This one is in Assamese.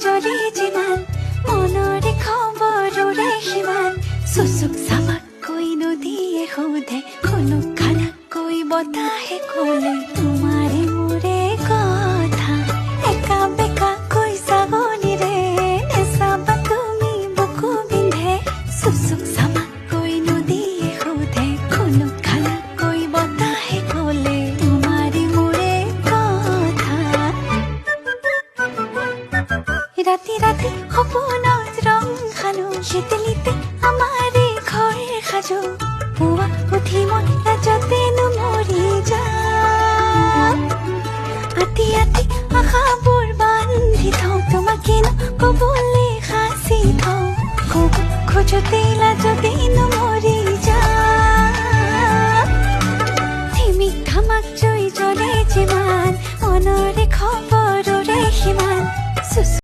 জ্বলে যিমান মনৰে খবৰৰে সিমান চুচুক চামাকৈ নদীয়ে সোধে খুনুক খানাকৈ বতাহে ক'লে তোমাৰে মোৰে কথা একা বেকাকৈ ছাগলীৰে নেচাবা তুমি বুকু বিন্ধে চুচুক চামাকৈ নদীয়ে সোধে খুনুক খানাকৈ বতাহে ক'লে তোমাৰে মোৰে কথা ৰাতি ৰাতি সপোনত ৰং সানো শীতলিতে আমাৰে ঘৰ সাজো পুৱা উঠি মই লাজতেনো মৰি যাওঁ আতি আতি আশাবোৰ বান্ধি থওঁ তোমাকেনো ক'বলৈ সাঁচি থওঁ ক'ব খোজোতে লাজতেনো মৰি যাওঁ ধিমিক ধামাক জুই জ্বলে যিমান মনৰে খবৰৰে সিমান